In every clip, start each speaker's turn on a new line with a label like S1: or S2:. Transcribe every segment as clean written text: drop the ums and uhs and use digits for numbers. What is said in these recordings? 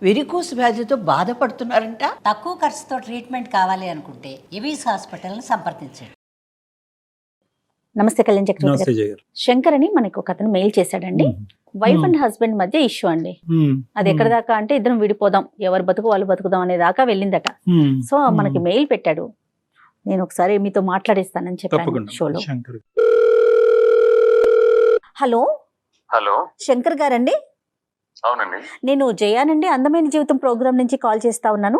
S1: Varicose వ్యాధితో బాధపడుతున్నారంట.
S2: తక్కువ ఖర్చుతో ట్రీట్మెంట్ కావాలి అనుకుంటే ఎవిస్ హాస్పిటల్ని సంప్రదించండి.
S3: నమస్తే కళ్యాణ్ చక్రవర్తి గారు. శంకర్ అని మనకి ఒక అతను మెయిల్ చేశాడండి. వైఫ్ అండ్ హస్బెండ్ మధ్య ఇష్యూ అండి. అది ఎక్కడ దాకా అంటే ఇద్దరం విడిపోదాం, ఎవరు బతుకు వాళ్ళు బతుకుదాం అనే దాకా వెళ్ళిందట. సో మనకి మెయిల్ పెట్టాడు. నేను ఒకసారి మీతో మాట్లాడిస్తానని చెప్పాను షోలో. హలో
S4: హలో
S3: శంకర్ గారండి?
S4: అవునండి,
S3: నేను జయానండి, అందమైన జీవితం ప్రోగ్రామ్ నుంచి కాల్ చేస్తా ఉన్నాను.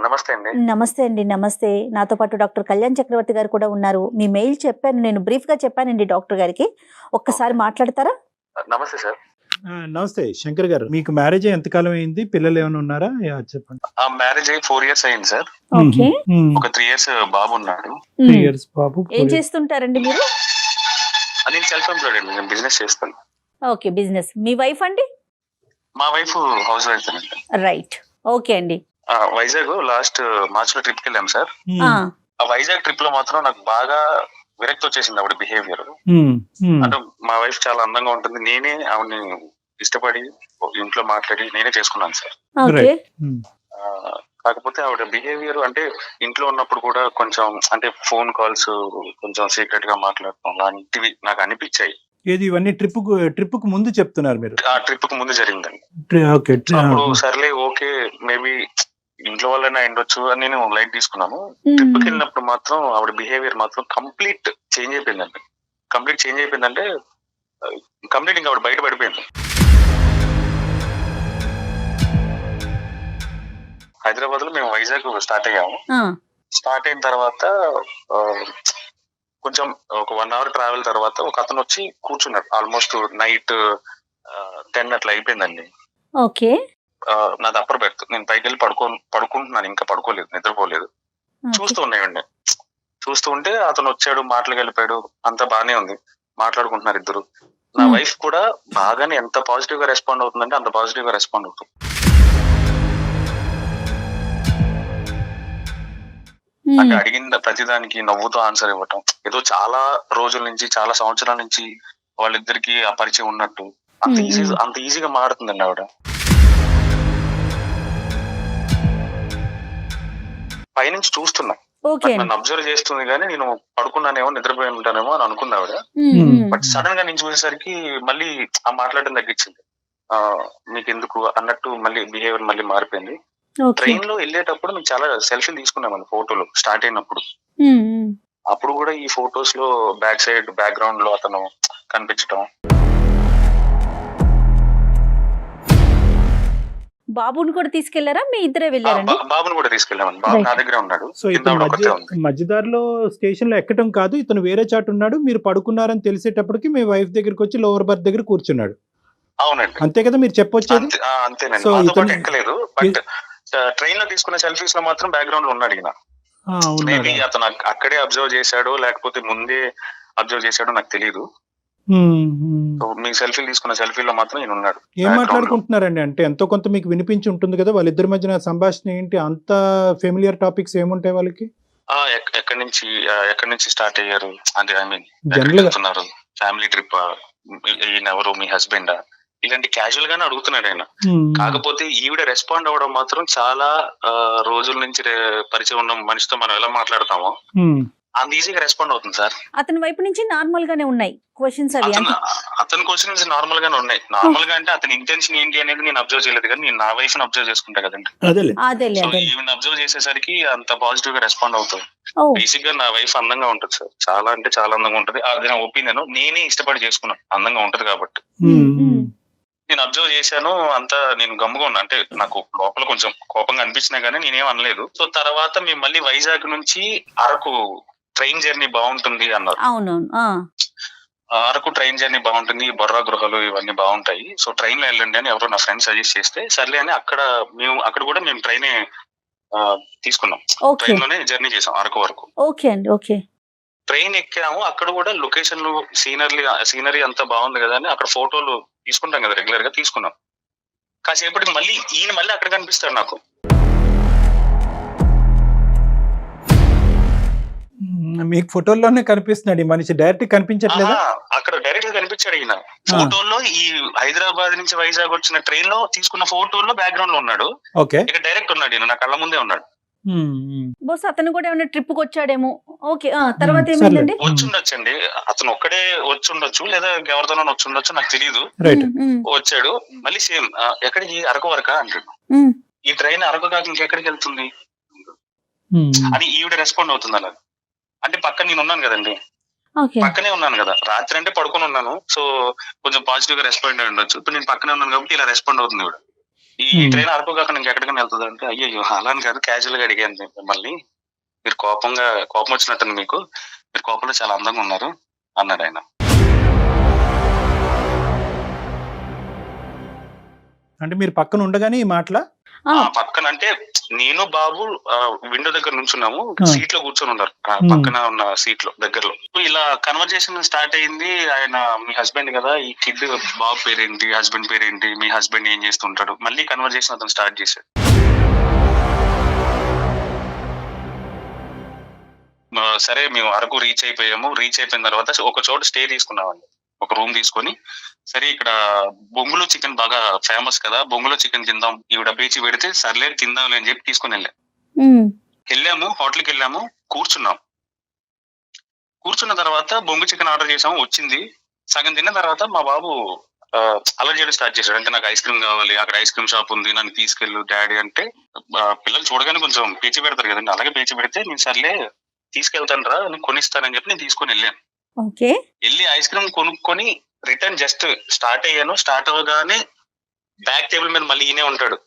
S4: నమస్తే అండి.
S3: నమస్తే అండి. నమస్తే. నాతో పాటు డాక్టర్ కళ్యాణ్ చక్రవర్తి గారు కూడా ఉన్నారు. మీ మెయిల్ చెప్పాను, నేను బ్రీఫ్ గా చెప్పానండి డాక్టర్ గారికి. ఒక్కసారి మాట్లాడతారా?
S4: నమస్తే సార్.
S5: నమస్తే శంకర్ గారు. మీకు మ్యారేజ్ ఎంతకాలం అయింది? పిల్లలు ఏమైనా ఉన్నారా? చెప్పండి.
S4: మ్యారేజ్ అయ్యి 4 years అయింది సార్.
S3: ఓకే.
S4: ఒక 3 years బాబు ఉన్నాడు.
S5: 3 years బాబు.
S3: ఏం చేస్తుంటారండి మీరు?
S4: నేను సెల్ఫ్ ఎంప్లాయిడ్ అండి, నేను బిజినెస్ చేస్తాను.
S3: Okay, business. మీ వైఫ్ అండి?
S4: మా వైఫ్ హౌస్ వైఫ్ అండి.
S3: రైట్, ఓకే అండి.
S4: వైజాగ్ లాస్ట్ మార్చ్ లో ట్రిప్ కి వెళ్ళాం సార్.
S3: ఆ
S4: వైజాగ్ ట్రిప్ లో మాత్రం నాకు బాగా విరక్తి వచ్చేసింది ఆవిడ బిహేవియర్. అంటే మా వైఫ్ చాలా అందంగా ఉంటుంది, నేనే ఆవిడని ఇష్టపడి ఇంట్లో మాట్లాడి నేనే చేసుకున్నాను సార్.
S3: ఓకే.
S4: కాకపోతే ఆవిడ బిహేవియర్ అంటే ఇంట్లో ఉన్నప్పుడు కూడా కొంచెం అంటే ఫోన్ కాల్స్ కొంచెం సీక్రెట్ గా మాట్లాడటం లాంటివి నాకు అనిపించాయి.
S5: ఏది ఇవన్నీ ట్రిప్ కు ముందు చెప్తున్నారు మీరు?
S4: ఆ ట్రిప్ కు ముందు జరిగిందండి.
S5: ఓకే.
S4: అప్పుడు సర్లే ఓకే మేబీ ఇంట్లో వాళ్ళైనా ఉండొచ్చు అని నేను లైట్ తీసుకున్నాను. ట్రిప్ కి వెళ్ళినప్పుడు మాత్రం ఆవిడ బిహేవియర్ మాత్రం కంప్లీట్ చేంజ్ అయిపోయిందండి. కంప్లీట్ చేంజ్ అయిపోయిందంటే కంప్లీట్ ఇంకా ఆవిడ బయట పడిపోయింది. హైదరాబాద్ లో మేము వైజాగ్ స్టార్ట్ అయ్యాము. స్టార్ట్ అయిన తర్వాత కొంచెం ఒక 1 hour ట్రావెల్ తర్వాత ఒక అతను వచ్చి కూర్చున్నాడు. ఆల్మోస్ట్ నైట్ 10 అట్లా అయిపోయిందండి.
S3: ఓకే.
S4: నాది అప్పర్ బెర్త్, నేను పైకి వెళ్ళి పడుకుంటున్నాను, ఇంకా పడుకోలేదు, నిద్రపోలేదు. చూస్తూ ఉన్నాయండి. చూస్తూ ఉంటే అతను వచ్చాడు, మాటలు కలిపాడు, అంతా బానే ఉంది, మాట్లాడుకుంటున్నారు ఇద్దరు. నా వైఫ్ కూడా బాగానే ఎంత పాజిటివ్ గా రెస్పాండ్ అవుతుందంటే అంత పాజిటివ్ గా రెస్పాండ్ అవుతుంది. అంటే అడిగిన ప్రతిదానికి నవ్వుతో ఆన్సర్ ఇవ్వటం, ఏదో చాలా రోజుల నుంచి చాలా సంవత్సరాల నుంచి వాళ్ళిద్దరికి ఆ పరిచయం ఉన్నట్టు అంత ఈజీగా మారుతుందండి ఆవిడ. పైనుంచి చూస్తున్నా, నన్ను అబ్జర్వ్ చేస్తుంది కానీ నేను పడుకున్నానేమో నిద్రపోయి ఉంటానేమో అని అనుకున్నా ఆవిడ. బట్ సడన్ గా నేను చూసేసరికి మళ్ళీ ఆ మాట్లాడడం తగ్గించింది. మీకు ఎందుకు అన్నట్టు మళ్ళీ బిహేవియర్ మళ్ళీ మారిపోయింది. ట్రైన్ లో వెళ్ళేటప్పుడు మేము చాలా సెల్ఫీలు తీసుకున్నామండి, ఫోటోలు స్టార్ట్ అయినప్పుడు. అప్పుడు కూడా ఈ ఫొటోస్ లో బ్యాక్ సైడ్ బ్యాక్గ్రౌండ్ లో అతను కనిపించడం.
S3: బాబుని కూడా తీసుకెళ్లారా? మీ ఇద్దరే వెళ్ళారండి?
S4: బాబుని కూడా తీసుకెళ్ళామండి, బాబు నా దగ్గరే ఉన్నాడు.
S5: సో మధ్యదారిలో స్టేషన్ లో ఎక్కడం కాదు, ఇతను వేరే చాటు ఉన్నాడు, మీరు పడుకున్నారని తెలిసేటప్పటికి మీ వైఫ్ దగ్గరికి వచ్చి లోవర్ బర్త్ దగ్గర కూర్చున్నాడు.
S4: అవునండి,
S5: అంతే కదా మీరు చెప్పొచ్చేది?
S4: అంతేనండి. ఎక్కలేదు, బట్ ట్రైన్ లో తీసుకున్న సెల్ఫీస్ లో మాత్రం బ్యాక్గ్రౌండ్ లో ఉన్నాడు ఈయన. మేబీ అతను అక్కడే అబ్జర్వ్ చేశాడో లేకపోతే ముందే అబ్జర్వ్ చేశాడో నాకు తెలియదు. మీ సెల్ఫీలు తీసుకున్న సెల్ఫీలో మాత్రం ఈయన ఉన్నాడు.
S5: ఏం మాట్లాడుకుంటున్నారండి? అంటే ఎంతో కొంత మీకు వినిపించి ఉంటుంది కదా, వాళ్ళిద్దరి మధ్యన సంభాషణ ఏంటి? అంత ఫెమిలియర్ టాపిక్స్ ఏముంటాయి వాళ్ళకి?
S4: ఎక్కడి నుంచి స్టార్ట్ అయ్యారు అంటే, ఐ మీన్ ఫ్యామిలీ ట్రిప్, ఈయన ఎవరు, మీ హస్బెండ్, ఇలాంటి క్యాజువల్ గానే అడుగుతున్నాడు ఆయన. కాకపోతే ఈవిడ రెస్పాండ్ అవ్వడం మాత్రం చాలా రోజుల నుంచి పరిచయం ఉన్న మనిషితో మనం ఎలా మాట్లాడతామో అంత ఈజీగా రెస్పాండ్ అవుతుంది సార్.
S3: అతని వైపు నుంచి నార్మల్ గానే ఉన్నాయి క్వశ్చన్స్.
S4: అతని క్వశ్చన్స్ నార్మల్ గానే ఉన్నాయి. నార్మల్ గా అంటే అతని ఇంటెన్షన్ ఏంటి అనేది నేను అబ్జర్వ్ చేయలేదు, కానీ నేను నా వైఫ్ ని అబ్జర్వ్ చేసుకుంటా కదండి. సో ఈవెన్ అబ్జర్వ్ చేసేసరికి అంత పాజిటివ్ గా రెస్పాండ్ అవుతుంది. బేసిక్ గా నా వైఫ్ అందంగా ఉంటుంది సార్, చాలా అంటే చాలా అందంగా ఉంటది. అది నా ఒపీనియన్, నేనే ఇష్టపడి చేసుకున్నాను, అందంగా ఉంటది కాబట్టి. నేను అబ్జర్వ్ చేశాను, అంతా నేను గమ్ముగా ఉన్నా. అంటే నాకు లోపల కొంచెం కోపంగా అనిపించినా గానీ నేనేం అనలేదు. సో తర్వాత మేము మళ్ళీ వైజాగ్ నుంచి అరకు ట్రైన్ జర్నీ బాగుంటుంది అన్నారు.
S3: అవునవును.
S4: అరకు ట్రైన్ జర్నీ బాగుంటుంది, బొర్రా గృహలు ఇవన్నీ బాగుంటాయి, సో ట్రైన్ లో వెళ్ళండి అని ఎవరో నా ఫ్రెండ్ సజెస్ట్ చేస్తే సర్లే అని అక్కడ కూడా మేము ట్రైనే తీసుకున్నాం. ట్రైన్ లోనే జర్నీ చేసాం అరకు వరకు.
S3: ఓకే అండి. ఓకే.
S4: ట్రైన్ ఎక్కాము, అక్కడ కూడా లొకేషన్లు సీనరీ అంతా బాగుంది కదా అని అక్కడ ఫోటోలు తీసుకుంటాం కదా, రెగ్యులర్ గా తీసుకున్నాం. కాసేపటికి మళ్ళీ ఈయన మళ్ళీ అక్కడ కనిపిస్తాడు నాకు.
S5: మీకు ఫోటోల్లోనే కనిపిస్తున్నాడు ఈ మనిషి, డైరెక్ట్ కనిపించట్లేదా?
S4: అక్కడ డైరెక్ట్ గా కనిపించాడు ఈయన. ఫోటోల్లో ఈ హైదరాబాద్ నుంచి వైజాగ్ వచ్చిన ట్రైన్ లో తీసుకున్న ఫోటోల్లో బ్యాక్గ్రౌండ్ లో ఉన్నాడు.
S5: ఓకే,
S4: ఇక డైరెక్ట్ ఉన్నాడు ఈయన, నా కళ్ళ ముందే ఉన్నాడు.
S3: బహుశా అతను కూడా ఏమైనా ట్రిప్ కి వచ్చాడేమో. ఓకే, తర్వాత ఏమైందండి?
S4: వచ్చుండొచ్చండి, అతను ఒక్కడే వచ్చుండొచ్చు లేదా ఎవరితోనో వచ్చుండొచ్చు, నాకు తెలియదు. వచ్చాడు మళ్ళీ సేమ్ ఎక్కడికి, అరకు వరకా అంటాడు. ఈ ట్రైన్ అరకు కాక ఇంకెక్కడికి వెళ్తుంది అని ఈవిడ రెస్పాండ్ అవుతుంది అలా. అంటే పక్కన నేను ఉన్నాను కదండి, పక్కనే ఉన్నాను కదా, రాత్రి అంటే పడుకొని ఉన్నాను, సో కొంచెం పాజిటివ్ గా రెస్పాండ్ అయి ఉండొచ్చు. ఇప్పుడు నేను పక్కనే ఉన్నాను కాబట్టి ఇలా రెస్పాండ్ అవుతుంది ఈవిడ. ఈ ట్రైన్ అరకు కాక నాకు ఎక్కడికైనా వెళ్తుంది అంటే, అయ్యో అలా అని కాదు, క్యాజువల్ గా అడిగాను మిమ్మల్ని, మీరు కోపం వచ్చినట్టు మీకు, మీరు కోపంలో చాలా అందంగా ఉన్నారు అన్నాడు ఆయన.
S5: అంటే మీరు పక్కన ఉండగానే ఈ మాటల
S4: పక్కన అంటే నేను బాబు విండో దగ్గర నుంచున్నాము, సీట్ లో కూర్చొని ఉన్నారు, పక్కన ఉన్న సీట్ లో దగ్గరలో. ఇలా కన్వర్జేషన్ స్టార్ట్ అయింది. ఆయన మీ హస్బెండ్ కదా, ఈ కిడ్ బాబు పేరేంటి, హస్బెండ్ పేరేంటి, మీ హస్బెండ్ ఏం చేస్తుంటాడు, మళ్ళీ కన్వర్జేషన్ అతను స్టార్ట్ చేశాడు. సరే మేము అరకు రీచ్ అయిపోయాము. రీచ్ అయిపోయిన తర్వాత ఒక చోట స్టే తీసుకున్నామండి, ఒక రూమ్ తీసుకొని, సరే ఇక్కడ బొంగులో చికెన్ బాగా ఫేమస్ కదా, బొంగులో చికెన్ తిందాం, ఈవిడ పేచి పెడితే సర్లే తిందాంలే అని చెప్పి తీసుకుని వెళ్ళాము. హోటల్కి వెళ్ళాము, కూర్చున్న తర్వాత బొంగు చికెన్ ఆర్డర్ చేసాము, వచ్చింది. సగం తిన్న తర్వాత మా బాబు అలర్ట్ చేయడం స్టార్ట్ చేశాడు. అంటే నాకు ఐస్ క్రీమ్ కావాలి, అక్కడ ఐస్ క్రీమ్ షాప్ ఉంది, నన్ను తీసుకెళ్ళు డాడీ అంటే. పిల్లలు చూడగానే కొంచెం పేచి పెడతారు కదండి, అలాగే పేచి పెడితే నేను సర్లే తీసుకెళ్తాను రా, నేను కొనిస్తానని చెప్పి నేను తీసుకొని వెళ్ళాను. వెళ్ళి ఐస్ క్రీమ్ కొనుక్కొని రిటర్న్ జస్ట్ స్టార్ట్ అయ్యాను. స్టార్ట్ అవ్వగానే బ్యాక్ టేబుల్ మీద మళ్ళీ ఈయనే ఉంటాడు.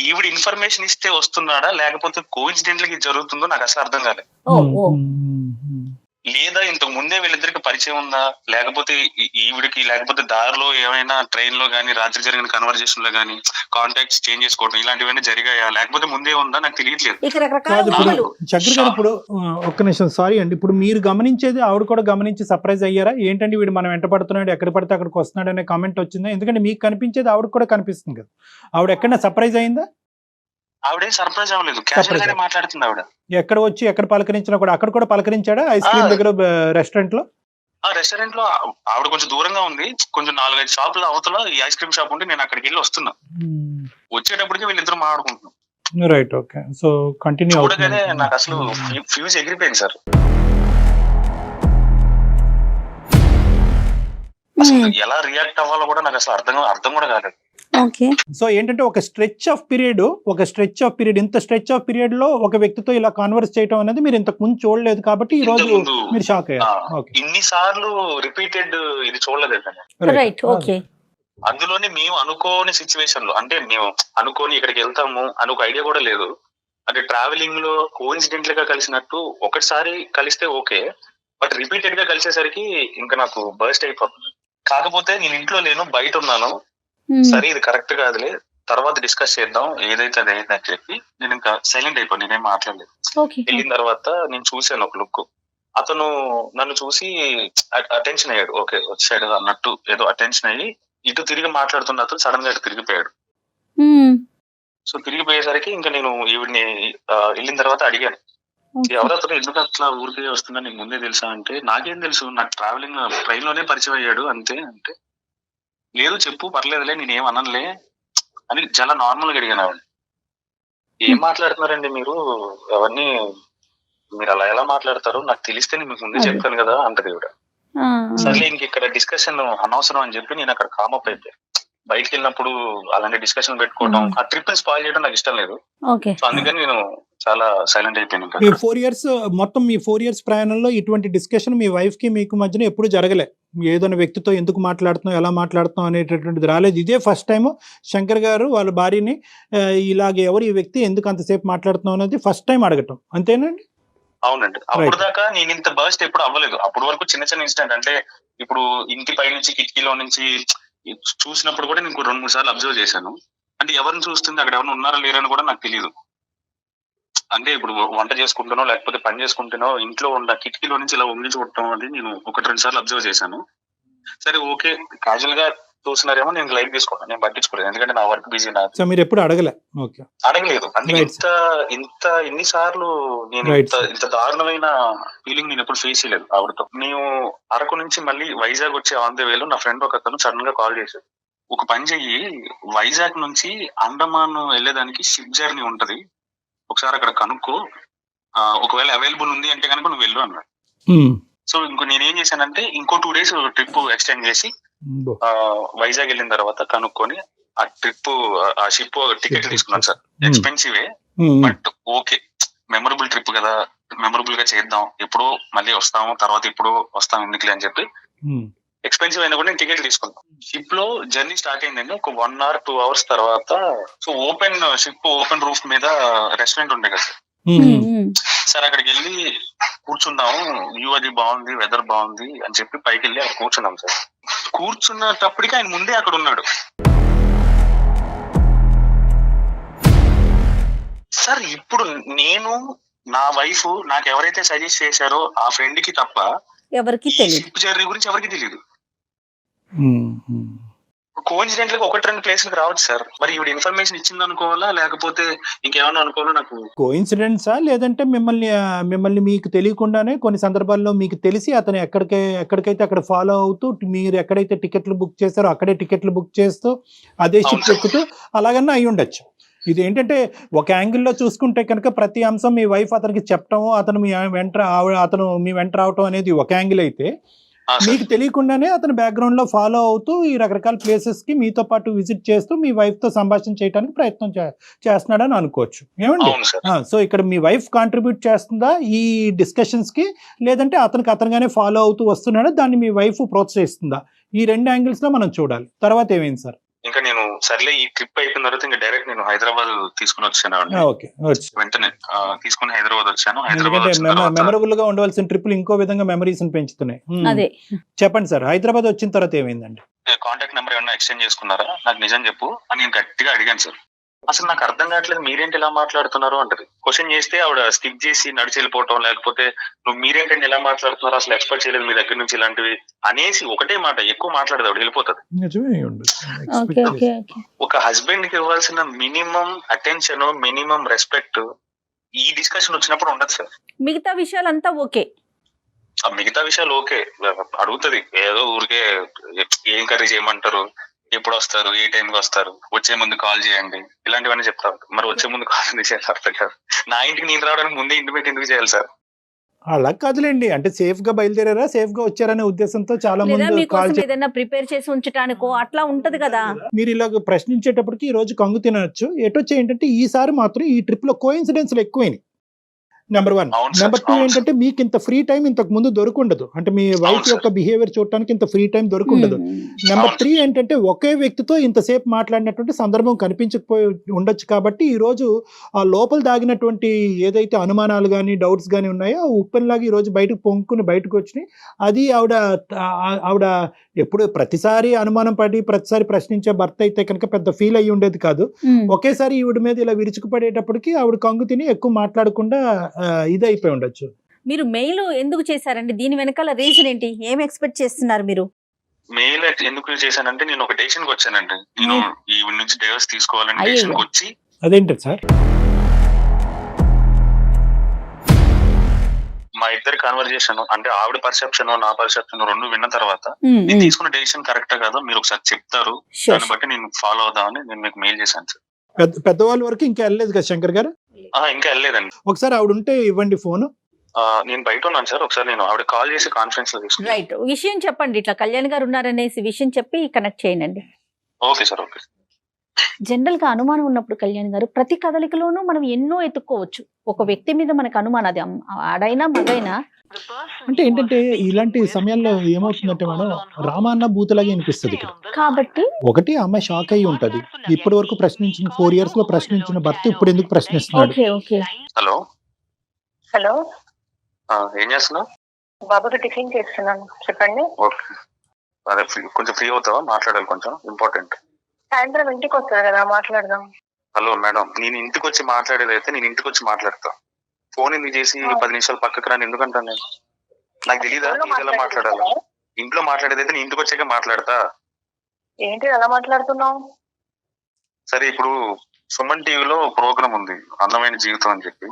S4: ఈవిడ ఇన్ఫర్మేషన్ ఇస్తే వస్తున్నాడా లేకపోతే కోఇన్సిడెంట్లీ ఇది జరుగుతుందో నాకు అసలు అర్థం కాలేదు. లేదా ఇంతకు ముందే వీళ్ళిద్దరికి పరిచయం ఉందా, లేకపోతే ఈవిడికి, లేకపోతే దారిలో ఏమైనా ట్రైన్ లో గానీ రాత్రి జరిగిన కన్వర్జేషన్ లో గానీ కాంటాక్ట్స్ చేంజ్ చేసుకోవడం ఇలాంటివన్నీ జరిగాయా, లేకపోతే ముందే ఉందా నాకు తెలియట్లేదు.
S5: చక్రి గారు ఇప్పుడు ఒక్క నిమిషం, సారీ అండి, ఇప్పుడు మీరు గమనించేది ఆవిడ కూడా గమనించి సర్ప్రైజ్ అయ్యారా ఏంటంటే, వీడు మనం వెంట పడుతున్నాడు, ఎక్కడ పడితే అక్కడికి వస్తున్నాడు అనే కామెంట్ వచ్చిందా? ఎందుకంటే మీకు కనిపించేది ఆవిడ కూడా కనిపిస్తుంది కదా, ఆవిడ ఎక్కడైనా సర్ప్రైజ్ అయిందా?
S4: ఆవిడే సర్ప్రైజ్ అవ్వలేదు, క్యాజువల్ గానే మాట్లాడుతుంది ఆవిడ.
S5: ఎక్కడ వచ్చి ఎక్కడ పలకరించినా కూడా అక్కడ కూడా పలకరించాడా? ఐస్ క్రీమ్ దగ్గర, రెస్టారెంట్ లో?
S4: రెస్టారెంట్ లో ఆవిడ కొంచెం దూరంగా ఉంది, కొంచెం 4-5 షాపుల అవతల ఈ ఐస్ క్రీమ్ షాప్ ఉంటే నేను అక్కడికి వెళ్ళి వస్తున్నా. వచ్చేటప్పటికి వీళ్ళిద్దరు మాట్లాడుకుంటున్నాం.
S5: Right, okay. So continue.
S4: చూడగానే నాకు అసలు ఫ్యూజ్ ఎగిరిపోయింది సార్. అసలు ఎలా రియాక్ట్ అవ్వాలో కూడా నాకు అసలు అర్థం కూడా కాలేదు.
S5: సో ఏంటంటే ఒక స్ట్రెచ్ ఆఫ్ పీరియడ్, ఇంత స్ట్రెచ్ ఆఫ్ పీరియడ్ లో ఒక వ్యక్తితో ఇలా కాన్వర్స్ చేయడం అనేది మీరు ఇంతకు ముందు చూడలేదు కాబట్టి ఈ రోజు మీరు షాక్ అయ్యారు.
S4: ఇన్ని సార్లు రిపీటెడ్ ఇది చూడలేదు. అందులోనే మేము అనుకోని సిచ్యువేషన్ లో, అంటే మేము అనుకోని ఇక్కడికి వెళ్తాము అని ఒక ఐడియా కూడా లేదు. అంటే ట్రావెలింగ్ లో కోఇన్సిడెంటల్ గా కలిసినట్టు ఒకటిసారి కలిస్తే ఓకే, బట్ రిపీటెడ్ గా కలిసేసరికి ఇంకా నాకు బర్స్ట్ అయిపోతుంది. కాకపోతే నేను ఇంట్లో లేను, బయట ఉన్నాను. సరే ఇది కరెక్ట్ కాదులే, తర్వాత డిస్కస్ చేద్దాం, ఏదైతే అది అయిందని చెప్పి నేను ఇంకా సైలెంట్ అయిపోయి నేనేం మాట్లాడలేదు. వెళ్ళిన తర్వాత నేను చూశాను ఒక లుక్, అతను నన్ను చూసి అటెన్షన్ అయ్యాడు, ఓకే వచ్చాడు అన్నట్టు ఏదో అటెన్షన్ అయ్యి ఇటు తిరిగి మాట్లాడుతున్న అతను సడన్ గా ఇటు తిరిగిపోయాడు. సో తిరిగిపోయేసరికి ఇంకా నేను ఈవిడ్ని వెళ్ళిన తర్వాత అడిగాను, ఎవరతను, ఎందుకు అట్లా ఊరికే వస్తున్నా, నీకు ముందే తెలుసా అంటే, నాకేం తెలుసు, నాకు ట్రావెలింగ్ ట్రైన్ లోనే పరిచయం అయ్యాడు అంతే అంటే, లేదు చెప్పు పర్లేదులే నేనేం అనలే అని చాలా నార్మల్ గా అడిగాను ఆవిడ. ఏం మాట్లాడుతున్నారండి మీరు, అవన్నీ మీరు అలా ఎలా మాట్లాడతారు, నాకు తెలిస్తే మీకు ముందే చెప్తాను కదా అంటది ఈవిడ. సర్లే ఇంక ఇక్కడ డిస్కషన్ అనవసరం అని చెప్పి నేను అక్కడ కామప్ అయిపోయాను. బయటకు వెళ్ళినప్పుడు అలాంటి డిస్కషన్ పెట్టుకోవడం, ఆ ట్రిప్ ని స్పాయిల్ చేయడం నాకు ఇష్టం లేదు. సో అందుకని నేను చాలా సైలెంట్ అయిపోయాను.
S5: ఈ 4 years మొత్తం, మీ 4 years ప్రయాణంలో ఇటువంటి డిస్కషన్ మీ వైఫ్ కి మీకు మధ్యన ఎప్పుడు జరగలే? ఏదైనా వ్యక్తితో ఎందుకు మాట్లాడుతున్నాం, ఎలా మాట్లాడుతున్నాం అనేటటువంటిది రాలేదు. ఇదే ఫస్ట్ టైం శంకర్ గారు వాళ్ళ భార్యని ఇలాగే ఎవరు ఈ వ్యక్తి ఎందుకు అంతసేపు మాట్లాడుతున్నాం అనేది ఫస్ట్ టైం అడగటం, అంతేనండి?
S4: అవునండి, అప్పుడు దాకా నేను ఇంత బర్స్ట్ ఎప్పుడు అవ్వలేదు. అప్పటి వరకు చిన్న చిన్న ఇన్సిడెంట్, అంటే ఇప్పుడు ఇంటి పై నుంచి కిటికీలో నుంచి చూసినప్పుడు కూడా నేను 2-3 సార్లు అబ్జర్వ్ చేశాను. అంటే ఎవరిని చూస్తుంది, అక్కడ ఎవరైనా ఉన్నారా లేరని కూడా నాకు తెలియదు. అంటే ఇప్పుడు వంట చేసుకుంటానో లేకపోతే పని చేసుకుంటానో ఇంట్లో ఉన్న కిటికీలో నుంచి ఇలా వంగి చూడటం అది నేను 1-2 సార్లు అబ్జర్వ్ చేశాను. సరే ఓకే, క్యాజువల్ గా చూసినారేమో నేను లైవ్ తీసుకున్నాను, నేను పట్టించుకోలేదు ఎందుకంటే నా వర్క్ బిజీ. నాకు
S5: సో మీరు ఎప్పుడు అడగలే? ఓకే,
S4: అడగలేదు. అందుకే ఇన్నిసార్లు నేను ఇంత దారుణమైన ఫీలింగ్ నేను ఎప్పుడు ఫేస్ చేయలేదు ఆవిడతో. మేము అరకు నుంచి మళ్ళీ వైజాగ్ వచ్చే ఆన్ ద వేలో నా ఫ్రెండ్ ఒక అతను సడన్ గా కాల్ చేశాడు, ఒక పని చెయ్యి, వైజాగ్ నుంచి అండమాన్ వెళ్ళేదానికి షిప్ జర్నీ ఉంటది, ఒకసారి అక్కడ కనుక్కో, ఒకవేళ అవైలబుల్ ఉంది అంటే కనుక నువ్వు వెళ్ళు అన్నాడు. సో నేనేం చేశానంటే ఇంకో 2 days ట్రిప్ ఎక్స్టెండ్ చేసి వైజాగ్ వెళ్ళిన తర్వాత కనుక్కొని ఆ ట్రిప్ ఆ షిప్ టికెట్ తీసుకున్నాను సార్. ఎక్స్పెన్సివే బట్ ఓకే, మెమరబుల్ ట్రిప్ కదా, మెమరబుల్ గా చేద్దాం, ఎప్పుడో మళ్ళీ వస్తాము, తర్వాత ఎప్పుడో వస్తాం ఎందుకులే అని చెప్పి ఎక్స్పెన్సివ్ అయినా కూడా నేను టికెట్ తీసుకున్నాను. షిప్ లో జర్నీ స్టార్ట్ అయిందండి ఒక 1 or 2 hours తర్వాత. సో షిప్ ఓపెన్ రూఫ్ మీద రెస్టారెంట్ ఉండే కదా సార్, అక్కడికి వెళ్ళి కూర్చున్నాము, వ్యూ అది బాగుంది, వెదర్ బాగుంది అని చెప్పి పైకి వెళ్ళి అక్కడ కూర్చున్నాం సార్. కూర్చున్నప్పటికీ ఆయన ముందే అక్కడ ఉన్నాడు సార్. ఇప్పుడు నేను నా వైఫ్ నాకు ఎవరైతే సజెస్ట్ చేశారో ఆ ఫ్రెండ్ కి తప్ప
S3: ఎవరికి
S4: షిప్ జర్నీ గురించి ఎవరికి తెలియదు. కోఇన్సిడెంట్ గా 1-2 ప్లేస్లకు రావచ్చు సార్. మరి ఈవిడ ఇన్ఫర్మేషన్ ఇచ్చింది అనుకోవాలా లేకపోతే ఇంకేమన్నా అనుకోవాలా? నాకు
S5: కోఇన్సిడెన్సా లేదంటే మిమ్మల్ని మీకు తెలియకుండానే కొన్ని సందర్భాల్లో మీకు తెలిసి అతను ఎక్కడికైతే అక్కడ ఫాలో అవుతూ మీరు ఎక్కడైతే టికెట్లు బుక్ చేస్తారో అక్కడే టికెట్లు బుక్ చేస్తూ అదే షిప్ ఎక్కుతూ అలాగన్నా అయి ఉండొచ్చు. ఇది ఏంటంటే ఒక యాంగిల్లో చూసుకుంటే కనుక ప్రతి అంశం మీ వైఫ్ అతనికి చెప్పటము, అతను మీ వెంట రావటం అనేది ఒక యాంగిల్ అయితే, మీకు తెలియకుండానే అతను బ్యాక్గ్రౌండ్ లో ఫాలో అవుతూ ఈ రకరకాల ప్లేసెస్ కి మీతో పాటు విజిట్ చేస్తూ మీ వైఫ్ తో సంభాషణ చేయడానికి ప్రయత్నం చేస్తున్నాడని అనుకోవచ్చు. ఏమండి? సో ఇక్కడ మీ వైఫ్ కాంట్రిబ్యూట్ చేస్తుందా ఈ డిస్కషన్స్ కి, లేదంటే అతనుగానే ఫాలో అవుతూ వస్తున్నాడా, దాన్ని మీ వైఫ్ ప్రోత్సహిస్తుందా? ఈ 2 యాంగిల్స్ లో మనం చూడాలి. తర్వాత ఏమైంది సార్?
S4: ఇంకా నేను సర్లే ఈ ట్రిప్ అయిపోయిన తర్వాత ఇంకా డైరెక్ట్ నేను హైదరాబాద్ తీసుకుని వచ్చాను. వెంటనే తీసుకుని హైదరాబాద్ వచ్చాను.
S5: మెమరబుల్ గా ఉండవలసిన ట్రిప్లు ఇంకో విధంగా మెమరీస్ పెంచుతున్నాయి. చెప్పండి సార్, హైదరాబాద్ వచ్చిన తర్వాత ఏమైందండి?
S4: కాంటాక్ట్ నెంబర్ ఏమన్నా ఎక్స్చేంజ్ చేసుకున్నారా, నాకు నిజం చెప్పు అని నేను గట్టిగా అడిగాను సార్. అసలు నాకు అర్థం కావట్లేదు, మీరేంటి ఇలా మాట్లాడుతున్నారు అంటది. క్వశ్చన్ చేస్తే ఆవిడ స్కిప్ చేసి నడిచి వెళ్ళిపోవటం, లేకపోతే నువ్వు మీరేంటండి ఇలా మాట్లాడుతున్నారు, అసలు ఎక్స్పెక్ట్ చేయలేదు మీ దగ్గర నుంచి ఇలాంటివి అనేసి ఒకటే మాట ఎక్కువ మాట్లాడదు ఆవిడ, వెళ్ళిపోతుంది. ఒక హస్బెండ్ కి ఇవ్వాల్సిన మినిమం అటెన్షన్, మినిమం రెస్పెక్ట్ ఈ డిస్కషన్ వచ్చినప్పుడు ఉండదు సార్.
S3: మిగతా విషయాలంతా ఓకే,
S4: మిగతా విషయాలు ఓకే, అడుగుతుంది ఏదో ఊరికే ఏం కర్రీ చేయమంటారు, ఎప్పుడు వస్తారు, ఏ టైంకి వస్తారు, వచ్చే ముందు కాల్ చేయండి, ఇలాంటివన్నీ చెప్తారు. మరి వచ్చే ముందు కాల్ ఎందుకు చేయాలి అర్థం కాదు. నా ఇంటికి నేను రావడానికి ముందే ఇంటిమేట్ ఎందుకు చేయాలి సార్?
S5: అలా కాదులేండి, అంటే సేఫ్ గా బయలుదేరారా, సేఫ్ గా వచ్చారనే ఉద్దేశంతో చాలా మంది
S3: ఏదైనా ప్రిపేర్ చేసి ఉంచడానికో అట్లా ఉంటది కదా.
S5: మీరు ఇలాగ ప్రశ్నించేటప్పటికి ఈ రోజు కంగు తినచ్చు. ఎటొచ్చి ఏంటంటే ఈసారి మాత్రం ఈ ట్రిప్ లో కోఇన్సిడెన్స్లు ఎక్కువైనాయి. నెంబర్ 1. నెంబర్ 2 ఏంటంటే మీకు ఇంత ఫ్రీ టైం ఇంతకు ముందు దొరకుండదు, అంటే మీ వైఫ్ యొక్క బిహేవియర్ చూడటానికి ఇంత ఫ్రీ టైం దొరకుండదు. నెంబర్ 3 ఏంటంటే ఒకే వ్యక్తితో ఇంతసేపు మాట్లాడినటువంటి సందర్భం కనిపించకపోయి ఉండొచ్చు. కాబట్టి ఈ రోజు ఆ లోపల దాగినటువంటి ఏదైతే అనుమానాలు కానీ డౌట్స్ కానీ ఉన్నాయో ఆ ఉప్పెనలాగా ఈ రోజు బయటకు వచ్చినాయి. అది ఆవిడ ఎప్పుడు ప్రతిసారి అనుమానం పడి ప్రతిసారి ప్రశ్నించే భర్త అయితే కనుక పెద్ద ఫీల్ అయ్యి ఉండేది కాదు. ఒకేసారి ఈవిడ మీద ఇలా విరుచుకుపడేటప్పటికి ఆవిడ కంగు తిని ఎక్కువ మాట్లాడకుండా ఇదైపోయి ఉండొచ్చు.
S3: మీరు మెయిల్ ఎందుకు చేశారండి? దీని వెనకాల రీజన్ ఏంటి? ఏం ఎక్స్పెక్ట్ చేస్తున్నారు మీరు?
S4: మెయిల్ ఎందుకు చేశానంటే నేను ఒక డెసిషన్ కి వచ్చానండి. నేను ఈ నుంచి డైవర్స్ తీసుకోవాలని డెసిషన్ కి వచ్చి.
S5: అదేంటి సార్?
S4: మా ఇద్దరి కన్వర్జేషన్ అంటే ఆవిడ పర్సెప్షన్ నా పర్సెప్షన్ 2 విన్న తర్వాత నేను తీసుకున్న డెసిషన్ కరెక్టా కాదో మీరు ఒకసారి చెప్తారు, దాన్ని బట్టి నేను ఫాలో అవుదామని నేను మీకు మెయిల్ చేశాను సార్.
S5: పెద్దవాళ్ళ వరకు ఇంకా వెళ్ళలేదు కదా శంకర్ గారు?
S4: ఇంకా వెళ్ళలేదండి.
S5: ఒకసారి ఆవిడ ఉంటే ఇవ్వండి ఫోన్.
S4: నేను బయట ఉన్నాను సార్, ఒకసారి నేను ఆవిడ కాల్ చేసి కాన్ఫరెన్స్ లో తీసుకున్నాను.
S3: రైట్, విషయం చెప్పండి, ఇట్లా కళ్యాణ్ గారు ఉన్నారనేసి విషయం చెప్పి కనెక్ట్ చేయండి.
S4: Okay sir, okay.
S3: జనరల్ గా అనుమానం ఉన్నప్పుడు కళ్యాణ్ గారు ప్రతి కదలికలోనూ మనం ఎన్నో ఎత్తుక్కోవచ్చు. ఒక వ్యక్తి మీద మనకు అనుమానం, అది ఆడైనా మగైనా.
S5: అంటే ఏంటంటే ఇలాంటి సమయాల్లో ఏమవుతుందంటే మనం రామాన్న భూతలాగే అనిపిస్తుంది.
S3: కాబట్టి
S5: ఒకటి అమ్మాయి షాక్ అయ్యి ఉంటది, ఇప్పటి వరకు ప్రశ్నించిన 4 years లో ప్రశ్నించిన భర్త ఇప్పుడు ఎందుకు ప్రశ్నిస్తున్నాడు?
S4: హలో
S6: హలో,
S4: ఏం చేస్తున్నావు?
S6: బాబుకి టిఫిన్ చేస్తున్నాను, చెప్పండి.
S4: ఓకే, అదే కొంచెం ఫ్రీ అవుతావా? మాట్లాడాలి, కొంచెం ఇంపార్టెంట్.
S6: సాయంత్రం ఇంటికి వస్తారు కదా, మాట్లాడదాం.
S4: హలో మేడం, నేను ఇంటికి వచ్చి మాట్లాడేది అయితే నేను ఇంటికి వచ్చి మాట్లాడతా. ఫోన్ ఎందుకు చేసి 10 నిమిషాలు పక్కకు రాని ఎందుకంటాను నేను? నాకు తెలీదా ఎలా మాట్లాడాలి? ఇంట్లో మాట్లాడేది అయితే నేను ఇంటికి వచ్చాక మాట్లాడతా.
S6: ఏంటి ఎలా మాట్లాడుతున్నావు?
S4: సరే, ఇప్పుడు సుమన్ టీవీలో ప్రోగ్రామ్ ఉంది అందమైన జీవితం అని చెప్పి.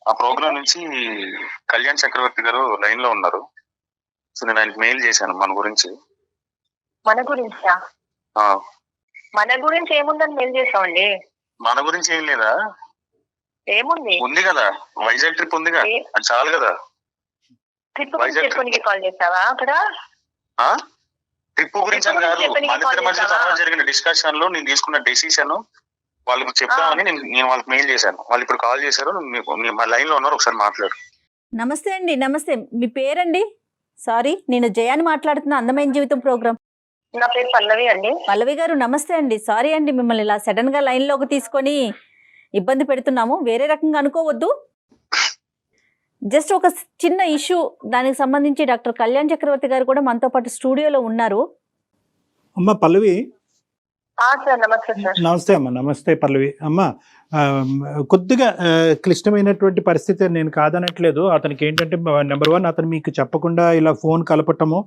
S4: ఆ ప్రోగ్రామ్ నుంచి కళ్యాణ్ చక్రవర్తి గారు లైన్ లో ఉన్నారు. సో నేను ఆయనకి మెయిల్ చేశాను మన గురించి.
S6: మన గురించా? మన గురించి ఏముందని మెయిల్ చేసామండి.
S4: మన గురించి ఏం లేదా?
S6: ఏముంది?
S4: ఉంది కదా, వైజాగ్ ట్రిప్ ఉందిగా, అది చాలు కదా.
S6: ట్రిప్ గురించి చెప్పడానికి కాల్ చేసావా? అక్కడ
S4: ట్రిప్ గురించి అని కాదు, మన మధ్య తర్వాత జరిగిన డిస్కషన్ లో నేను తీసుకున్న డెసిషన్ వాళ్ళకి చెప్తామని నేను వాళ్ళకి మెయిల్ చేశాను. వాళ్ళు ఇప్పుడు కాల్ చేశారు, మా లైన్ లో ఉన్నారు, ఒకసారి మాట్లాడు.
S3: నమస్తే అండి. నమస్తే, మీ పేరండి? సారీ, నేను జయాని మాట్లాడుతున్నా, అందమైన జీవితం ప్రోగ్రామ్.
S6: నా పేరు పల్లవి అండి.
S3: పల్లవి గారు నమస్తే అండి. సారీ అండి, మిమ్మల్ని ఇలా సడన్ గా లైన్ లోకి తీసుకొని ఇబ్బంది పెడుతున్నాము, వేరే రకంగా అనుకోవద్దు. జస్ట్ ఒక చిన్న ఇష్యూ, దానికి సంబంధించి డాక్టర్ కళ్యాణ్ చక్రవర్తి గారు కూడా మనతో పాటు స్టూడియోలో ఉన్నారు.
S5: అమ్మ పల్లవి.
S6: సార్ నమస్తే సార్.
S5: నమస్తే అమ్మ. నమస్తే పల్లవి. అమ్మ కొద్దిగా క్లిష్టమైనటువంటి పరిస్థితి, నేను కాదనట్లేదు. అతనికి ఏంటంటే నెంబర్ 1 అతను మీకు చెప్పకుండా ఇలా ఫోన్ కలపటము,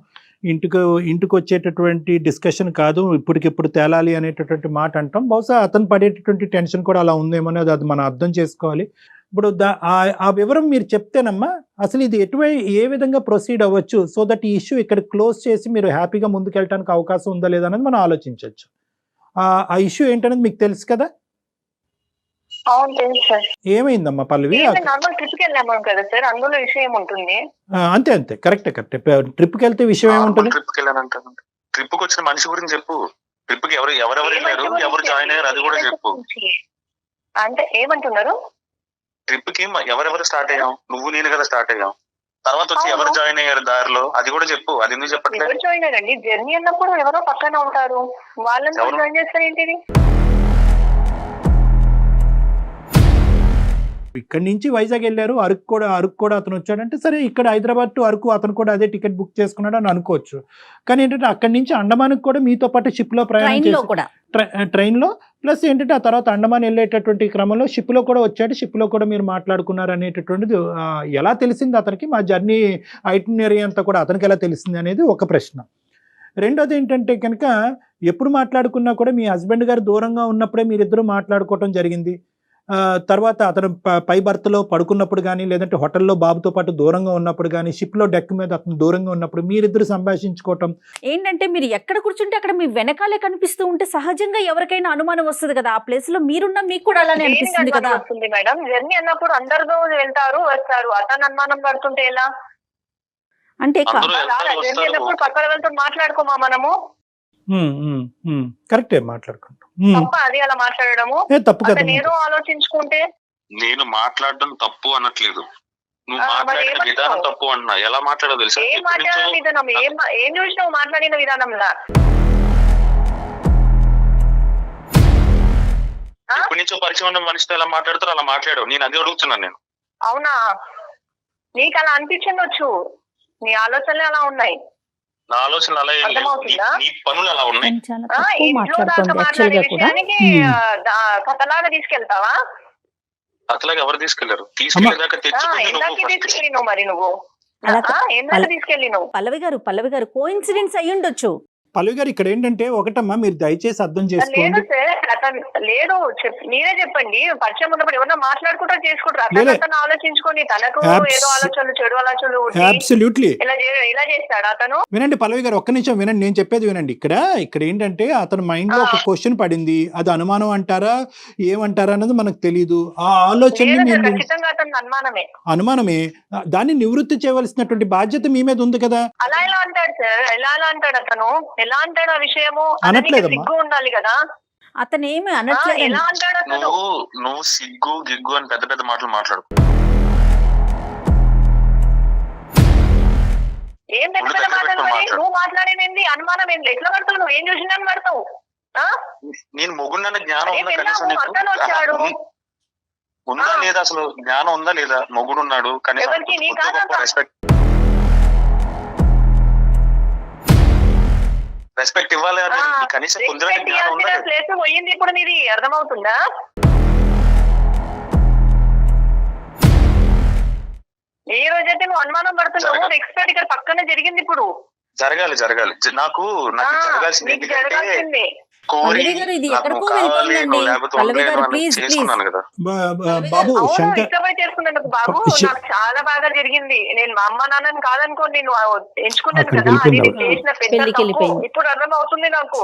S5: ఇంటికి వచ్చేటటువంటి డిస్కషన్ కాదు, ఇప్పటికిప్పుడు తేలాలి అనేటటువంటి మాట అంటాం. బహుశా అతను పడేటటువంటి టెన్షన్ కూడా అలా ఉందేమో, అది మనం అర్థం చేసుకోవాలి. ఇప్పుడు ఆ వివరం మీరు చెప్తేనమ్మా అసలు ఇది ఏ విధంగా ప్రొసీడ్ అవ్వచ్చు, సో దట్ ఈ ఇష్యూ ఇక్కడ క్లోజ్ చేసి మీరు హ్యాపీగా ముందుకెళ్ళడానికి అవకాశం ఉందా లేదా అనేది మనం ఆలోచించవచ్చు. ఆ ఇష్యూ ఏంటనేది మీకు తెలుసు కదా?
S6: అవును తెలుసు సార్.
S5: ఏమైందమ్మా పల్లవి?
S6: నార్మల్ ట్రిప్ కి వెళ్ళాము కదా సార్, అందులో విషయం ఏముంటుంది?
S5: అంతే కరెక్ట్. ట్రిప్ కి వెళ్తే విషయం ఏముంటుంది?
S4: ట్రిప్ కి వచ్చిన మనిషి గురించి చెప్పు. ట్రిప్ కి ఎవరెవరు వెళ్ళారు, ఎవరు జాయిన్ అయ్యారు, అది కూడా చెప్పు.
S6: అంటే ఏమంటున్నారు?
S4: ట్రిప్ కి ఎవరెవరు స్టార్ట్ అయ్యాం, నువ్వు నేను కదా స్టార్ట్ అయ్యాం. తర్వాత వచ్చి ఎవరు జాయిన్ అయ్యారు దారిలో, అది కూడా చెప్పు. అది ఎందుకు చెప్పట్లేదు?
S6: ఎవరు జాయిన్ అయ్యారండి? జర్నీ అన్నప్పుడు ఎవరో పక్కన ఉంటారు, వాళ్ళని జాయిన్ చేస్తారు ఏంటిది?
S5: ఇక్కడి నుంచి వైజాగ్ వెళ్ళారు, అరకు కూడా అతను వచ్చాడంటే సరే, ఇక్కడ హైదరాబాద్ టు అరకు అతను కూడా అదే టికెట్ బుక్ చేసుకున్నాడు అని అనుకోవచ్చు. కానీ ఏంటంటే అక్కడి నుంచి అండమాన్కి కూడా మీతో పాటు షిప్ లో ప్రయాణం చేసి, ట్రైన్ లో ప్లస్ ఏంటంటే ఆ తర్వాత అండమాన్ వెళ్ళేటటువంటి క్రమంలో షిప్ లో కూడా వచ్చాడు, షిప్ లో కూడా మీరు మాట్లాడుకున్నారు అనేటటువంటిది ఎలా తెలిసింది అతనికి? మా జర్నీ ఐటినరీ అంతా కూడా అతనికి ఎలా తెలిసింది అనేది ఒక ప్రశ్న. రెండోది ఏంటంటే కనుక ఎప్పుడు మాట్లాడుకున్నా కూడా మీ హస్బెండ్ గారు దూరంగా ఉన్నప్పుడే మీరిద్దరూ మాట్లాడుకోవటం జరిగింది. తర్వాత అతను పై బర్త్లో పడుకున్నప్పుడు కానీ, లేదంటే హోటల్లో బాబుతో పాటు దూరంగా ఉన్నప్పుడు కానీ, షిప్లో డెక్ మీద అతను దూరంగా ఉన్నప్పుడు మీరిద్దరు సంభాషించుకోవటం
S3: ఏంటంటే, మీరు ఎక్కడ కూర్చుంటే అక్కడ మీ వెనకాలే కనిపిస్తూ ఉంటే సహజంగా ఎవరికైనా అనుమానం వస్తుంది కదా. ఆ ప్లేస్ లో మీరున్న మీకు కూడా అలానే అనిపిస్తుంది కదా.
S6: మేడం, జర్నీ అన్నప్పుడు అందరితో వెళ్తారు వస్తారు, అతను అనుమానం పడుతుంటే ఎలా?
S3: అంటే
S6: జర్నీ అన్నప్పుడు పక్కన వెళ్తూ మాట్లాడుకోమా మనము.
S5: కరెక్టే మాట్లాడుకుంటాం.
S6: అది అలా మాట్లాడము
S5: తప్పు కదా.
S6: నేను ఆలోచించుకుంటే
S4: నేను మాట్లాడడం తప్పు అనట్లేదు, నువ్వు మాట్లాడిన విధానం తప్పు అన్నా. ఎలా మాట్లాడో తెలుసా?
S6: ఏం మాట్లాడిన విధానం? ఏం చూసినావు మాట్లాడిన విధానంలా?
S4: ఇప్పటి నుంచో పరిచయం ఉన్న మనిషితో ఎలా మాట్లాడతారో అలా మాట్లాడావు. నేను అది అడుగుతున్నాను. నేను
S6: అవునా? నీకు అలా అనిపించవచ్చు, నీ ఆలోచనలు అలా ఉన్నాయి.
S4: నా ఆలోచనలు అలా ఏం లేవు, నీ పనులు అలా ఉన్నాయి.
S6: ఇంట్లో దాకా మాట్లాడే విషయానికి కథలాగా తీసుకెళ్తావా?
S4: కథలాగా ఎవరు తీసుకెళ్లారు? తీసుకెళ్ళేదాకా
S6: తీసుకెళ్ళి నువ్వు, మరి నువ్వు ఏం తీసుకెళ్ళి నువ్వు?
S3: పల్లవి గారు కోఇన్సిడెన్స్ అయ్యి ఉండొచ్చు.
S5: పల్లవి గారు, ఇక్కడ ఏంటంటే ఒకటమ్మా, మీరు దయచేసి అర్థం చేసుకోండి.
S6: లేదు, మీరే చెప్పండి. పరిచయం ఉన్నప్పుడు ఎవరన్నా మాట్లాడుకుంటారు, చేసుకుంటారు, అతను ఆలోచించుకొని తనకు ఏదో ఆలోచనలు, చెడు ఆలోచనలు ఇలా చేస్తాడు అతను.
S5: వినండి పల్లవి గారు, ఒక్క నిమిషం వినండి, నేను చెప్పేది వినండి. ఇక్కడ ఏంటంటే అతని మైండ్ లో ఒక క్వశ్చన్ పడింది, అది అనుమానం అంటారా ఏమంటారా అన్నది మనకు తెలియదు. ఆ ఆలోచన అనుమానమే, దాన్ని నివృత్తి చేయవలసినటువంటి బాధ్యత మీ మీద ఉంది కదా.
S6: అలా ఎలా అంటాడు సార్? ఎలా అంటాడు అతను? ఎలా అంటాడు ఆ విషయము? సిగ్గు ఉండాలి కదా.
S3: అతను ఏమి అనట్లేదు.
S6: ఎలా అంటాడు అతను?
S4: నువ్వు సిగ్గు గిగ్గు అని పెద్ద పెద్ద మాటలు మాట్లాడు.
S6: ఏం పెద్ద పెద్ద మాటలు? నువ్వు మాట్లాడేది అనుమానం ఏంటి? ఎట్లా పడతావు? నువ్వు ఏం చూసినా పడతావు?
S4: నేను మొగుండన్న జ్ఞానం
S6: అతను వచ్చాడు
S4: ఉందా లేదా? అసలు జ్ఞానం ఉందా లేదా? మొగుడు ఉన్నాడు, రెస్పెక్ట్ ఇవ్వాలి, కనీసం
S6: ప్లేస్ పోయింది. ఇప్పుడు నీది అర్థమవుతుందా? ఈ రోజైతే నువ్వు అనుమానం పడుతున్నావు, ఎక్స్పర్ట్ ఇక్కడ పక్కనే జరిగింది. ఇప్పుడు
S4: జరగాలి నాకు జరగాల్సింది
S6: నీకు
S4: ఏంటంటే
S6: జరగాల్సిందే.
S4: కోరి
S3: పల్లవి గారు, ఇది
S4: నాకు
S3: ఎక్కడికో
S4: కావాలి
S3: వెళ్ళిపోయిందండి.
S4: లేకపోతే
S3: పల్లవి గారు,
S4: ఉండలేను అని
S3: please,
S4: చేసుకున్నాను కదా.
S5: బాబు
S6: అవును,
S5: శంకర్
S6: ఇష్టపడి చేసుకున్నందుకు బాబు నాకు చాలా బాగా జరిగింది. నేను మా అమ్మ నాన్నని కాదనుకోండి, నేను ఎంచుకున్నాను
S5: అక్కడికి
S6: కదా, అది
S5: వెళ్ళిపోయింది
S6: నేను చేసిన పెద్ద
S3: పెళ్ళికి
S6: తప్పు.
S3: వెళ్ళిపోయింది.
S6: ఇప్పుడు అర్థం అవుతుంది నాకు.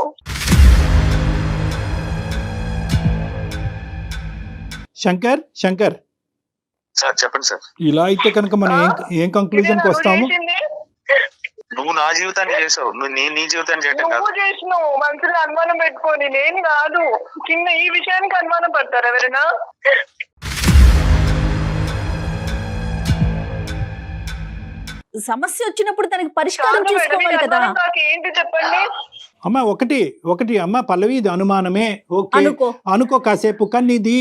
S5: శంకర్
S4: సార్ చెప్పండి సార్.
S5: ఇలా అయితే కనుక మనం ఏం కంక్లూజన్ కి వస్తాము?
S4: నువ్వు నా జీవితాన్ని చేసావు, నేను నీ జీవితాన్ని చేయటం కాదు.
S6: నువ్వు చేసినావు మనసులో అనుమానం పెట్టుకొని, నేను కాదు. చిన్న ఈ విషయానికి అనుమానం పడతారు ఎవరైనా?
S3: సమస్య వచ్చినప్పుడు దానికి పరిష్కారం చూసుకోవాలి కదా.
S6: ఏంటి చెప్పండి.
S5: అమ్మ ఒకటి అమ్మ పల్లవి, ఇది అనుమానమే, ఓకే అనుకో కాసేపు, కానీ ఇది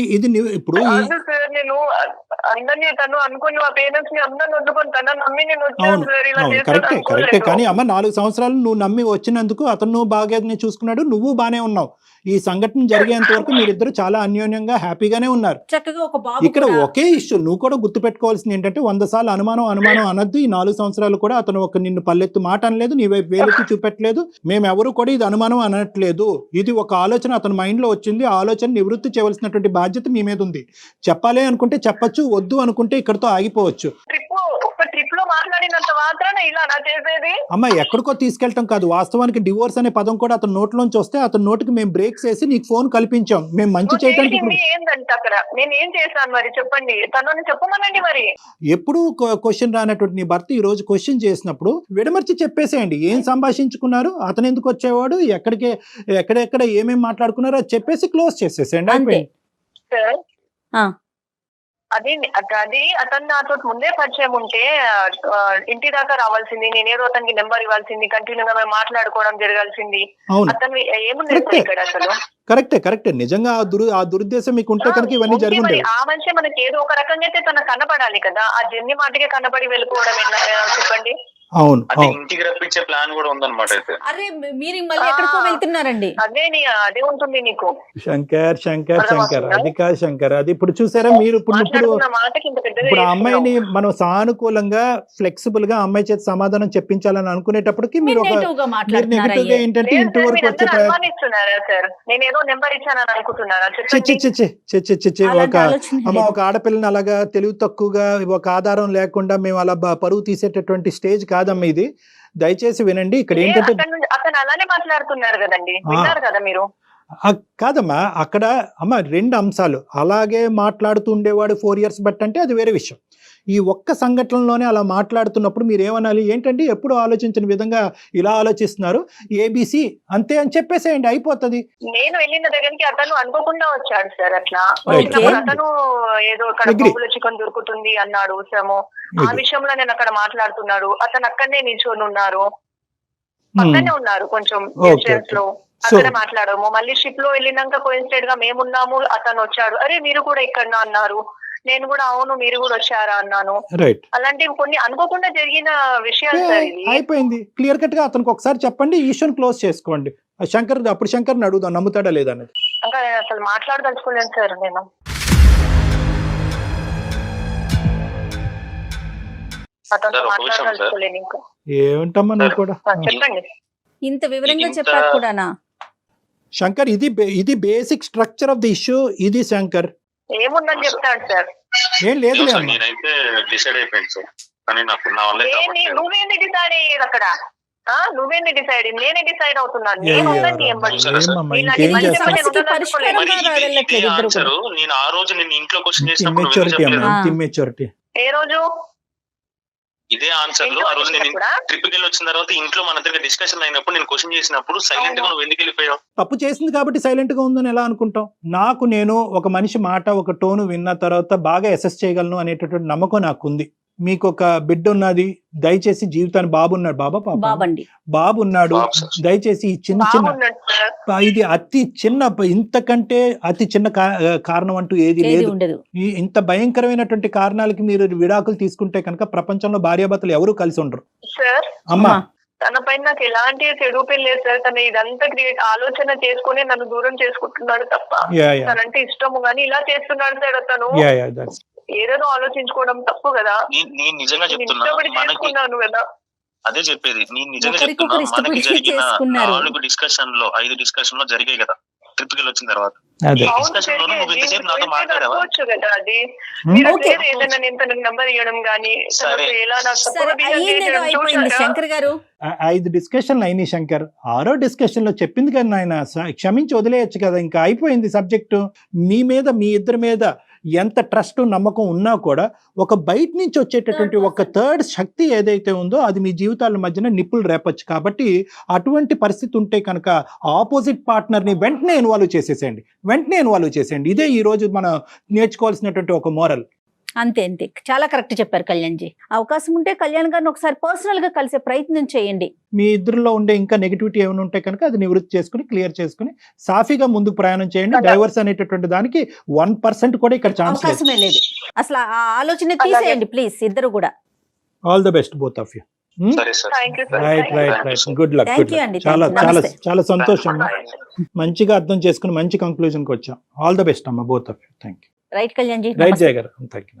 S5: ఇప్పుడు
S6: సార్ నేను అందరినీ తను అనుకుని మా పేరెంట్స్ ని అందరిని వద్దుకొని తన నమ్మి నేను
S5: అవును కరెక్టే కానీ అమ్మ 4 సంవత్సరాలు నువ్వు నమ్మి వచ్చినందుకు అతను బాగా చూసుకున్నాడు, నువ్వు బానే ఉన్నావు. ఈ సంఘటన జరిగేంత వరకు మీరిద్దరు చాలా అన్యోన్యంగా హ్యాపీగానే ఉన్నారు.
S3: చక్కగా ఒక బాబు.
S5: ఇక్కడ ఒకే ఇష్యూ నువ్వు కూడా గుర్తుపెట్టుకోవాల్సింది ఏంటంటే 100 సార్లు అనుమానం అనద్దు. ఈ 4 సంవత్సరాలు కూడా అతను నిన్ను పల్లెత్తు మాట అనలేదు, నీ వైపు వేలెత్తి చూపెట్టలేదు. మేమెవరు కూడా ఇది అనుమానం అనట్లేదు. ఇది ఒక ఆలోచన అతని మైండ్ లో వచ్చింది. ఆ ఆలోచన నివృత్తి చేయవలసినటువంటి బాధ్యత మీ మీద ఉంది. చెప్పాలి అనుకుంటే చెప్పచ్చు, వద్దు అనుకుంటే ఇక్కడతో ఆగిపోవచ్చు.
S6: ట్రిప్ లో మాట్లాడినంత మాత్రాన ఇలా నా చేసేది?
S5: అమ్మ ఎక్కడికో తీసుకెళ్ళటం కాదు, వాస్తవానికి డివోర్స్ అనే పదం కూడా అతని నోట్లోంచి వస్తే అతని నోటికి మేము బ్రేక్స్ వేసి నీకు ఫోన్ కల్పించాం. మేము మంచి చేయడానికి
S6: ఏంటంటే అక్కడ నేను ఏం చేశాను మరి చెప్పండి, తనని చెప్పమనండి. మరి
S5: ఎప్పుడు క్వశ్చన్ రానటువంటి నీ భర్త ఈ రోజు క్వశ్చన్ చేసినప్పుడు విడమర్చి చెప్పేసేయండి. ఏం సంభాషించుకున్నారు, అతను ఎందుకు వచ్చేవాడు, ఎక్కడెక్కడ ఏమేమి మాట్లాడుకున్నారో అది చెప్పేసి క్లోజ్ చేసేసేయండి, అయిపోయింది.
S6: అది అతను నాతో ముందే పరిచయం ఉంటే ఇంటి దాకా రావాల్సింది, నేనేదో అతనికి నెంబర్ ఇవ్వాల్సింది, కంటిన్యూగా మేము మాట్లాడుకోవడం జరగాల్సింది. అతను ఏముంది ఇక్కడ అసలు?
S5: కరెక్టే నిజంగా ఆ దురుద్దేశం మీకు ఉంటే కనుక ఇవన్నీ జరిగింది.
S6: ఆ మనిషి మనకి ఏదో ఒక రకంగా అయితే తన కనపడాలి కదా, ఆ జర్నీ మాటకే కనపడి వెళ్ళిపోవడం ఎలా చెప్పండి?
S5: అవును,
S4: ఇంటికి రప్పించే ప్లాన్ కూడా ఉందన్నమాట. అయితే
S3: అరే మీరు మళ్ళీ ఎక్కడికో వెళ్తున్నారండి.
S6: అదే ఉంటుంది నీకు.
S5: శంకర్ అది కాదు శంకర్, అది ఇప్పుడు చూసారా మీరు ఇప్పుడు అమ్మాయిని మనం సానుకూలంగా ఫ్లెక్సిబుల్ గా అమ్మాయి చేతి సమాధానం చెప్పించాలని అనుకునేటప్పటికి మీరు నెగిటివ్ గా ఏంటంటే ఇంటి వరకు వచ్చే ఒక ఆడపిల్లని అలాగా తెలివి తక్కువగా ఒక ఆధారం లేకుండా మేము అలా పరువు తీసేటటువంటి స్టేజ్ కాదమ్మా ఇది. దయచేసి వినండి. ఇక్కడ ఏంటంటే
S6: అతను అలానే మాట్లాడుతున్నారు కదండి, విన్నారు కదా మీరు?
S5: కాదమ్మా, అక్కడ అమ్మ 2 అంశాలు. అలాగే మాట్లాడుతూ ఉండేవాడు 4 years బట్ అంటే అది వేరే విషయం. ఈ ఒక్క సంఘటనలోనే అలా మాట్లాడుతున్నప్పుడు మీరు ఏమనాలి, ఏంటంటే ఎప్పుడు ఆలోచించిన విధంగా ఇలా ఆలోచిస్తున్నారు, ఏబిసి అంతే అని చెప్పేసేయండి, అయిపోతుంది.
S6: నేను వెళ్ళిన దగ్గరికి అతను అనుకోకుండా వచ్చాడు సార్. అట్లా అతను ఏదో అక్కడ చికెన్ దొరుకుతుంది అన్నాడు, ఆ విషయంలో నేను అక్కడ మాట్లాడుతున్నాడు. అతను అక్కడనే నిల్చొని ఉన్నారు, పక్కనే ఉన్నారు కొంచెం డిస్టెన్స్ లో. అక్కడ మాట్లాడము. మళ్ళీ షిప్ లో వెళ్ళినాక కోయిన్సిడెంట్ గా మేమున్నాము, అతను వచ్చాడు. అరే మీరు కూడా ఇక్కడ అన్నారు, నేను కూడా అవును మీరు కూడా వచ్చారా అన్నాను. అలాంటివి కొన్ని అనుకోకుండా జరిగిన విషయాలు సార్. ఇది
S5: అయిపోయింది. క్లియర్ కట్ గా అతనికి ఒకసారి చెప్పండి, ఈ ఇష్యూని క్లోజ్ చేసుకోండి. అప్పుడు శంకర్ని అడుగుదాం నమ్ముతాడా లేదా అనేది.
S6: ఇంకా అసలు మాట్లాడదలుచుకోలేను సార్ నేను. అతను మాట్లాడదలుచుకోలేను ఇంకా.
S5: ఏమంటమ్మా నువ్వు కూడా
S6: చెప్పండి.
S3: ఇంత వివరంగా చెప్పారు కూడానా
S5: శంకర్? ఇది basic structure of the issue. ఇది శంకర్
S6: ఏముందని చెప్తాడు సార్.
S5: ఏం లేదు,
S4: నేనైతే డిసైడ్ అయిపోయింది సార్. కానీ నాకు నా వల్ల
S6: నువ్వేంది డిసైడ్ అయ్యేది అక్కడ? నువ్వేంది డిసైడ్? నేనే డిసైడ్ అవుతున్నాను.
S4: నేను ఆ రోజు నేను ఇంట్లో క్వశ్చన్ చేసినప్పుడు
S6: ఏ రోజు
S4: ఇదే ఆన్సర్ ఆ రోజు నేను ట్రిప్ కి వెళ్ళి వచ్చిన తర్వాత ఇంట్లో మన దగ్గర డిస్కషన్ అయినప్పుడు నేను క్వశ్చన్ చేసినప్పుడు సైలెంట్ గా నువ్వు ఎందుకు వెళ్ళిపోయావు?
S5: తప్పు చేసింది కాబట్టి సైలెంట్ గా ఉందని ఎలా అనుకుంటాం? నేను ఒక మనిషి మాట ఒక టోను విన్న తర్వాత బాగా అసెస్ చేయగలను అనేటటువంటి నమ్మకం నాకు ఉంది. మీకు ఒక బిడ్డ ఉన్నది, దయచేసి జీవితాన్ని బాబు ఉన్నాడు, బాబు ఉన్నాడు, దయచేసి ఈ చిన్న ఇది అతి చిన్న, ఇంతకంటే అతి చిన్న కారణం అంటూ ఏది లేదు. ఇంత భయంకరమైనటువంటి కారణాలకి మీరు విడాకులు తీసుకుంటే కనుక ప్రపంచంలో భార్యాభర్తలు ఎవరు కలిసి ఉండరు. అమ్మా
S6: తన పైన నాకు ఎలాంటి చెడు పెళ్లి లేదు సార్. తను ఇదంతా ఆలోచన చేసుకుని నన్ను దూరం చేసుకుంటున్నాడు తప్ప తనంటే ఇష్టము గానీ ఇలా చేస్తున్నాడు సార్. తను ఏదేదో ఆలోచించుకోవడం తప్పు కదా.
S4: నేను నిజంగా చెప్తున్నాను
S6: కదా.
S4: అదే చెప్పేది. నేను నిజంగా
S3: ఒకరికొకరు
S4: చెప్తున్నా, మనకి
S3: ఇష్టపడి
S4: జరిగిన
S3: చేసుకున్నారు.
S4: 5 డిస్కషన్ లో జరిగాయి కదా ట్రిప్ కి వచ్చిన తర్వాత.
S5: అదే
S6: అవును
S4: డిస్కషన్ లోనే నువ్వు ఇంతసేపు నాతో
S6: గురించి
S4: మాట్లాడావా?
S6: అనుకోవచ్చు కదా అది. మీరు
S3: ఓకే.
S6: అట్లా ఏదైనా నేను తనకు నంబర్ ఇవ్వడం గానీ
S4: సరే.
S6: తనతో ఎలా నాకు
S3: సరే
S6: తప్పుగా బిహేవ్
S3: అయ్యిందేదో
S6: చేయడం
S3: అయిపోయింది
S6: చూసారా?
S3: శంకర్ గారు.
S5: 5 డిస్కషన్లు అయినాయి శంకర్. 6వ డిస్కషన్ లో చెప్పింది కదా ఆయన, క్షమించి వదిలేయచ్చు కదా, ఇంకా అయిపోయింది సబ్జెక్టు. మీ మీద, మీ ఇద్దరి మీద ఎంత ట్రస్ట్ నమ్మకం ఉన్నా కూడా ఒక బయట నుంచి వచ్చేటటువంటి ఒక థర్డ్ శక్తి ఏదైతే ఉందో అది మీ జీవితాల మధ్యన నిప్పులు రేపచ్చు. కాబట్టి అటువంటి పరిస్థితి ఉంటే కనుక ఆపోజిట్ పార్ట్నర్ని వెంటనే ఇన్వాల్వ్ చేసేయండి. ఇదే ఈ రోజు మనం నేర్చుకోవాల్సినటువంటి ఒక మోరల్.
S3: అంతే చాలా కరెక్ట్ చెప్పారు కళ్యాణ్ జీ. అవకాశం ఉంటే కళ్యాణ్ గారిని ఒకసారి పర్సనల్ గా కలిసే ప్రయత్నం చేయండి.
S5: మీ ఇద్దరిలో ఉండే ఇంకా నెగిటివిటీ ఏమైనా ఉంటే కనుక అది నివృత్తి చేసుకుని క్లియర్ చేసుకుని సాఫీగా ముందుకు ప్రయాణం చేయండి. డైవర్స్ అనేటటువంటి దానికి 1% కూడా ఇక్కడ ఛాన్స్ లేదు.
S3: అవకాశమే లేదు. అసలు ఆ ఆలోచన తీసేయండి ప్లీజ్ ఇద్దరు కూడా.
S5: All the best both of you.
S4: సరే sir.
S6: Thank you, sir.
S5: Right good luck.
S3: Thank you అండి.
S5: చాలా
S3: Thank you.
S5: చాలా
S3: నమస్తే.
S5: చాలా సంతోషం. మంచిగా అర్థం చేసుకుని మంచి కంక్లూజన్కి వచ్చాం. ఆల్ ద బెస్ట్ అమ్మ both of you. Thank you.
S3: Right Kalyan ji.
S5: Right Jaya గారు. Thank you.